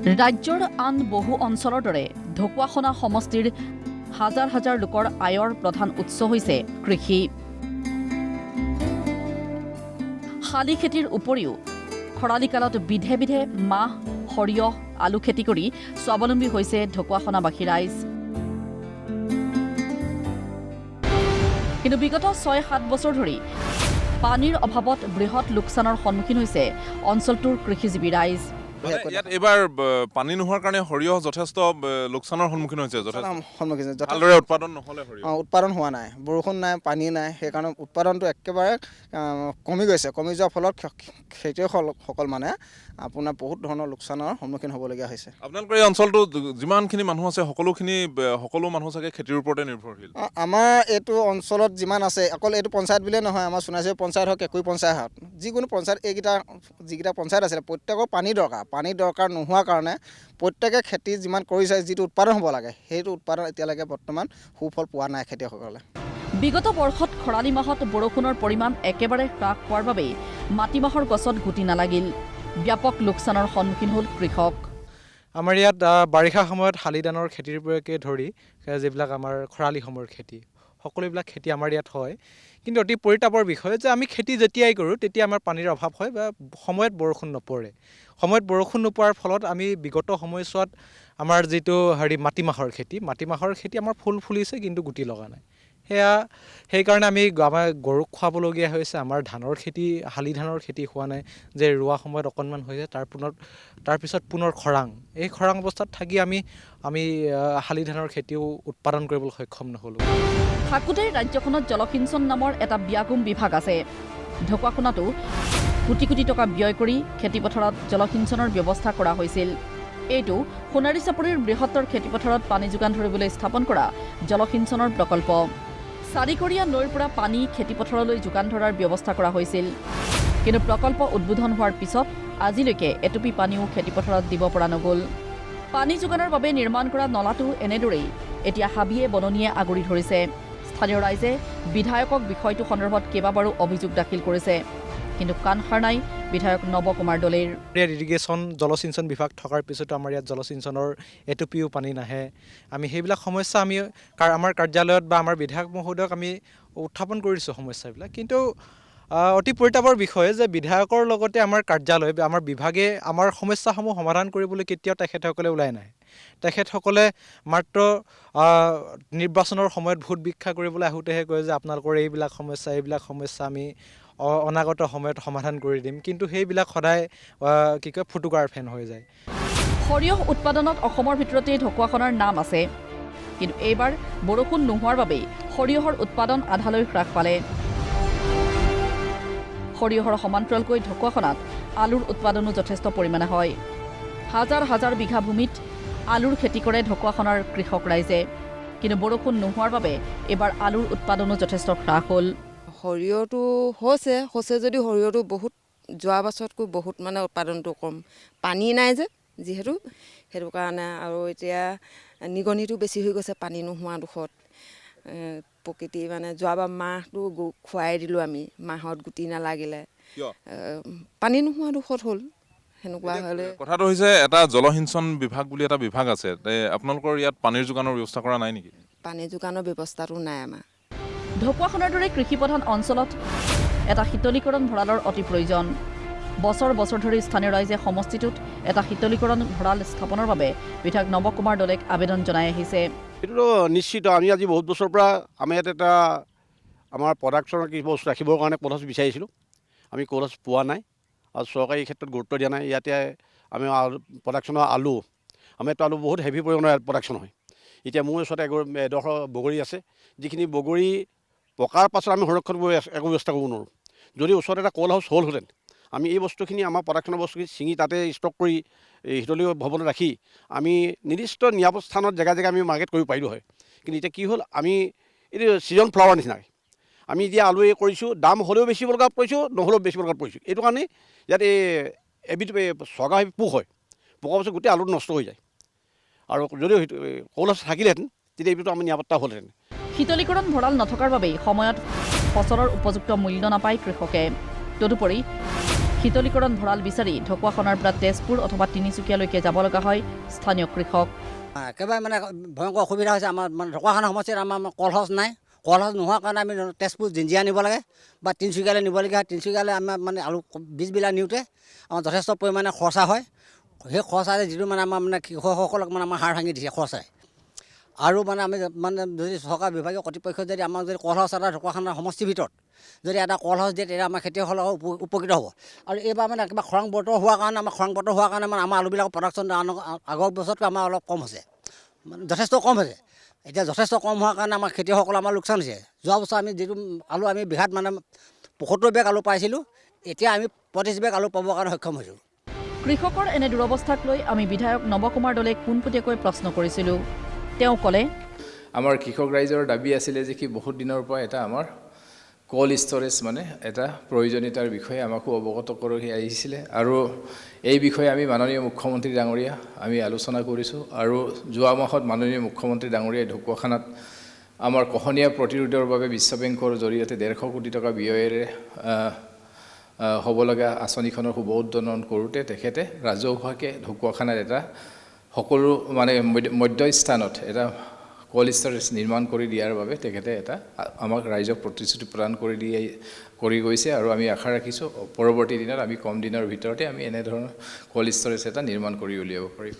ৰাজ্যৰ আন বহু অঞ্চলৰ দৰে ঢকুৱাখনা সমষ্টিৰ হাজাৰ হাজাৰ লোকৰ আয়ৰ প্ৰধান উৎস হৈছে কৃষি। শালি খেতিৰ উপৰিও খৰালি কালত বিধে বিধে মাহ, সৰিয়হ, আলু খেতি কৰি স্বাৱলম্বী হৈছে ঢকুৱাখনাবাসী ৰাইজ। কিন্তু বিগত ৬-৭ বছৰ ধৰি পানীৰ অভাৱত বৃহৎ লোকচানৰ সন্মুখীন হৈছে অঞ্চলটোৰ কৃষিজীৱী ৰাইজ। ইয়াত এইবাৰ পানী নোহোৱাৰ কাৰণে সৰিয়হ যথেষ্ট লোকচানৰ সন্মুখীন হৈছে। ভালদৰে উৎপাদন নহ'লে উৎপাদন হোৱা নাই, বৰষুণ নাই, পানী নাই, সেইকাৰণে উৎপাদনটো একেবাৰে কমি গৈছে। কমি যোৱাৰ ফলত খেতিয়কসকল মানে আপোনাৰ বহুত ধৰণৰ লোকচানৰ সন্মুখীন হ'বলগীয়া হৈছে। আপোনালোকৰ এই অঞ্চলটোত যিমানখিনি মানুহ আছে সকলো মানুহ চাগে খেতিৰ ওপৰতে নিৰ্ভৰশীল। আমাৰ এইটো অঞ্চলত যিমান আছে, অকল এইটো পঞ্চায়ত বুলিয়ে নহয়, আমাৰ সোণাইজুৰি পঞ্চায়ত হওক, কেঁকুৰি পঞ্চায়ত হওক, যিকোনো পঞ্চায়ত যিকেইটা পঞ্চায়ত আছিলে প্ৰত্যেকৰ পানী দৰকাৰ নোহোৱাৰ কাৰণে প্ৰত্যেকে খেতি যিমান কৰিছে, যিটো উৎপাদন হ'ব লাগে সেইটো উৎপাদন এতিয়ালৈকে বৰ্তমান সুফল পোৱা নাই খেতিয়কসকলে। বিগত বৰ্ষত খৰালি মাহত বৰষুণৰ পৰিমাণ একেবাৰে হ্ৰাস পোৱাৰ বাবেই মাটিমাহৰ গছত গুটি নালাগিল। ব্যাপক লোকচানৰ সন্মুখীন হ'ল কৃষক। আমাৰ ইয়াত বাৰিষা সময়ত শালি ধানৰ খেতিৰ পৰাকে ধৰি যিবিলাক আমাৰ খৰালি সময়ৰ খেতি, সকলোবিলাক খেতি আমাৰ ইয়াত হয়। কিন্তু অতি পৰিতাপৰ বিষয় যে আমি খেতি যেতিয়াই কৰোঁ তেতিয়া আমাৰ পানীৰ অভাৱ হয় বা সময়ত বৰষুণ নপৰে। সময়ত বৰষুণ নোপোৱাৰ ফলত আমি বিগত সময়ছোৱাত আমাৰ যিটো মাটিমাহৰ খেতি আমাৰ ফুল ফুলিছে কিন্তু গুটি লগা নাই। সেইকাৰণে আমাৰ গৰুক খুৱাবলগীয়া হৈছে। আমাৰ শালি ধানৰ খেতি হোৱা নাই, যে ৰোৱা সময়ত অকণমান হৈছে, তাৰপিছত পুনৰ খৰাং। এই খৰাং অৱস্থাত থাকি আমি শালি ধানৰ খেতিও উৎপাদন কৰিবলৈ সক্ষম নহ'লোঁ। থাকোঁতে ৰাজ্যখনত জলসিঞ্চন নামৰ এটা ব্যাগুম বিভাগ আছে। ঢকুৱাখনাতো কোটি কোটি টকা ব্যয় কৰি খেতিপথাৰত জলসিঞ্চনৰ ব্যৱস্থা কৰা হৈছিল। এইটো সোণাৰী চাপৰিৰ বৃহত্তৰ খেতিপথাৰত পানী যোগান ধৰিবলৈ স্থাপন কৰা জলসিঞ্চনৰ প্ৰকল্প। চাৰিকৰীয়া নৈৰ পৰা পানী খেতিপথাৰলৈ যোগান ধৰাৰ ব্যৱস্থা কৰা হৈছিল। কিন্তু প্ৰকল্প উদ্বোধন হোৱাৰ পিছত আজিলৈকে এটুপি পানীও খেতিপথাৰত দিব পৰা নগ'ল। পানী যোগানৰ বাবে নিৰ্মাণ কৰা নলাটো এনেদৰেই এতিয়া হাবিয়ে বননিয়ে আগুৰি ধৰিছে। স্থানীয় ৰাইজে বিধায়কক বিষয়টো সন্দৰ্ভত কেইবাবাৰো অভিযোগ দাখিল কৰিছে, কিন্তু কাণসাৰ নাই বিধায়ক নৱ কুমাৰ দলেৰ। ইৰিগেশ্যন জলসিঞ্চন বিভাগ থকাৰ পিছতো আমাৰ ইয়াত জলসিঞ্চনৰ এটুপিও পানী নাহে। আমি সেইবিলাক সমস্যা আমাৰ কাৰ্যালয়ত বা আমাৰ বিধায়ক মহোদয়ক আমি উত্থাপন কৰিছোঁ সমস্যাবিলাক। কিন্তু অতি পৰিতাপৰ বিষয় যে বিধায়কৰ লগতে আমাৰ কাৰ্যালয় বা আমাৰ বিভাগে আমাৰ সমস্যাসমূহ সমাধান কৰিবলৈ কেতিয়াও তেখেতসকলে ওলাই নাহে। তেখেতসকলে মাত্ৰ নিৰ্বাচনৰ সময়ত ভোট ভিক্ষা কৰিবলৈ আহোঁতেহে কয় যে আপোনালোকৰ এইবিলাক সমস্যা আমি অনাগত সময়ত সমাধান কৰি দিম। কিন্তু সেইবিলাক সদায় ফুটুকাৰ ফেন হৈ যায়। সৰিয়হ উৎপাদনত অসমৰ ভিতৰতেই ঢকুৱাখনাৰ নাম আছে। কিন্তু এইবাৰ বৰষুণ নোহোৱাৰ বাবেই সৰিয়হৰ উৎপাদন আধালৈ হ্ৰাস পালে। সৰিয়হৰ সমান্তৰালকৈ ঢকুৱাখনাত আলুৰ উৎপাদনো যথেষ্ট পৰিমাণে হয়। হাজাৰ হাজাৰ বিঘা ভূমিত আলুৰ খেতি কৰে ঢকুৱাখনাৰ কৃষক ৰাইজে। কিন্তু বৰষুণ নোহোৱাৰ বাবে এইবাৰ আলুৰ উৎপাদনো যথেষ্ট হ্ৰাস হ'ল। সৰিয়হটো হৈছে যদিও সৰিয়হটো বহুত যোৱা বছৰতকৈ বহুত মানে উৎপাদনটো কম। পানী নাই যে যিহেতু, সেইটো কাৰণে আৰু এতিয়া নিগনিটো বেছি হৈ গৈছে পানী নোহোৱা দুখত। প্ৰকৃতি মানে যোৱাবাৰ মাহটো খুৱাই দিলোঁ আমি, মাহত গুটি নালাগিলে, পানী নোহোৱা দুখত হ'ল। সেনেকুৱা হ'লে কথাটো হৈছে এটা জলসিঞ্চন বিভাগ বুলি এটা বিভাগ আছে, আপোনালোকৰ ইয়াত পানীৰ যোগানৰ ব্যৱস্থা কৰা নাই নেকি? পানী যোগানৰ ব্যৱস্থাটো নাই আমাৰ। ঢকুৱাখনাৰ দৰে কৃষিপ্ৰধান অঞ্চলত এটা শীতলীকৰণ ভঁৰালৰ অতি প্ৰয়োজন। বছৰ বছৰ ধৰি স্থানীয় ৰাইজে সমষ্টিটোত এটা শীতলীকৰণ ভঁৰাল স্থাপনৰ বাবে বিধায়ক নৱ কুমাৰ দলেক আবেদন জনাই আহিছে। এইটোতো নিশ্চিত, আমি আজি বহুত বছৰৰ পৰা আমি ইয়াত আমাৰ প্ৰডাকশ্যনৰ কিছু বস্তু ৰাখিবৰ কাৰণে কলহাছ বিচাৰিছিলোঁ। আমি কলহাছ পোৱা নাই আৰু চৰকাৰে এই ক্ষেত্ৰত গুৰুত্ব দিয়া নাই। ইয়াতে আমি প্ৰডাকশ্যনৰ আলু, আমাৰ আলু বহুত হেভি পৰিমাণৰ প্ৰডাকশ্যন হয়। এতিয়া মোৰ ওচৰতে এডোখৰ বগৰী আছে, যিখিনি বগৰী পকাৰ পাছত আমি সংৰক্ষণ কৰি একো ব্যৱস্থা কৰিব নোৱাৰোঁ। যদি ওচৰত এটা কল হাউচ হ'লহেঁতেন, আমি এই বস্তুখিনি আমাৰ প্ৰডাকশ্যনৰ বস্তুখিনি ছিঙি তাতে ষ্টক কৰি শীতলী ভৱনত ৰাখি আমি নিৰ্দিষ্ট নিৰাপদ স্থানত জেগা আমি মাৰ্কেট কৰিব পাৰিলোঁ হয়। কিন্তু এতিয়া কি হ'ল, আমি এইটো ছিজন ফ্লাৱাৰ নিচিনাকৈ আমি এতিয়া আলু কৰিছোঁ, দাম হ'লেও বেচিব লগাত পৰিছোঁ, নহ'লেও বেচিব লগাত পৰিছোঁ। এইটো কাৰণে ইয়াত এবিধ চগা পোক হয়, পোকৰ পাছত গোটেই আলুটো নষ্ট হৈ যায়। আৰু যদি কল হাউচ থাকিলেহেঁতেন তেতিয়া এইটো আমি নিৰাপত্তা হ'লহেঁতেন। শীতলীকৰণ ভঁৰাল নথকাৰ বাবেই সময়ত ফচলৰ উপযুক্ত মূল্য নাপায় কৃষকে। তদুপৰি শীতলীকৰণ ভঁৰাল বিচাৰি ঢকুৱাখনাৰ পৰা তেজপুৰ অথবা তিনিচুকীয়ালৈকে যাব লগা হয় স্থানীয় কৃষক। একেবাৰে মানে ভয়ংকৰ অসুবিধা হৈছে আমাৰ মানে ঢকুৱাখানা সমষ্টিত আমাৰ কলহাউচ নাই। কলহাউচ নোহোৱাৰ কাৰণে আমি তেজপুৰ জিঞ্জিয়া নিব লাগে বা তিনিচুকীয়ালৈ নিবলগীয়া হয়। তিনিচুকীয়ালৈ আমাৰ মানে আলু বীজবিলাক নিওঁতে আমাৰ যথেষ্ট পৰিমাণে খৰচা হয়। সেই খৰচাৰে যিটো মানে আমাৰ মানে কৃষকসকলক মানে আমাৰ হাড় ভাঙি দিছে খৰচাই। আৰু মানে আমি মানে যদি চৰকাৰ বিভাগীয় কৰ্তৃপক্ষ যদি আমাক যদি কলহাউচ এটা ঢকুৱাখানা সমষ্টিৰ ভিতৰত যদি এটা কলহাউচ দিয়ে তেতিয়া আমাৰ খেতিয়কসকল উপকৃত হ'ব। আৰু এইবাৰ মানে কিবা খৰাং বতৰ হোৱাৰ কাৰণে মানে আমাৰ আলুবিলাকৰ প্ৰডাকশ্যন আগৰ বছৰতকৈ আমাৰ অলপ কম হৈছে, মানে যথেষ্ট কম হৈছে। এতিয়া যথেষ্ট কম হোৱাৰ কাৰণে আমাৰ খেতিয়কসকল আমাৰ লোকচান হৈছে। যোৱা বছৰ আমি যিটো আলু আমি বিঘাত মানে ৭৫ বেগ আলু পাইছিলোঁ, এতিয়া আমি ৩৫ বেগ আলু পাবৰ কাৰণে সক্ষম হৈছোঁ। কৃষকৰ এনে দুৰৱস্থাক লৈ আমি বিধায়ক নৱকুমাৰ দলেক পোনপটীয়াকৈ প্ৰশ্ন কৰিছিলোঁ। তেওঁ ক'লে, আমাৰ কৃষক ৰাইজৰ দাবী আছিলে যে কি বহুত দিনৰ পৰা এটা আমাৰ কোল্ড ষ্ট'ৰেজ মানে এটা প্ৰয়োজনীয়তাৰ বিষয়ে আমাকো অৱগত কৰি আহিছিলে। আৰু এই বিষয়ে আমি মাননীয় মুখ্যমন্ত্ৰী ডাঙৰীয়া আমি আলোচনা কৰিছোঁ। আৰু যোৱা মাহত মাননীয় মুখ্যমন্ত্ৰী ডাঙৰীয়াই ঢকুৱাখানাত আমাৰ খহনীয়া প্ৰতিৰোধৰ বাবে বিশ্ব বেংকৰ জৰিয়তে ১৫০ কোটি টকা ব্যয়েৰে হ'ব লগা আঁচনিখনৰ শুভ উদ্বোধন কৰোঁতে তেখেতে ৰাজহুৱাকৈ ঢকুৱাখানাত এটা সকলো মানে মধ্যস্থানত এটা কোল্ড ষ্ট'ৰেজ নিৰ্মাণ কৰি দিয়াৰ বাবে তেখেতে এটা আমাক ৰাইজক প্ৰতিশ্ৰুতি প্ৰদান কৰি গৈছে। আৰু আমি আশা ৰাখিছোঁ পৰৱৰ্তী দিনত আমি কম দিনৰ ভিতৰতে আমি এনেধৰণৰ কোল্ড ষ্ট'ৰেজ এটা নিৰ্মাণ কৰি উলিয়াব পাৰিম।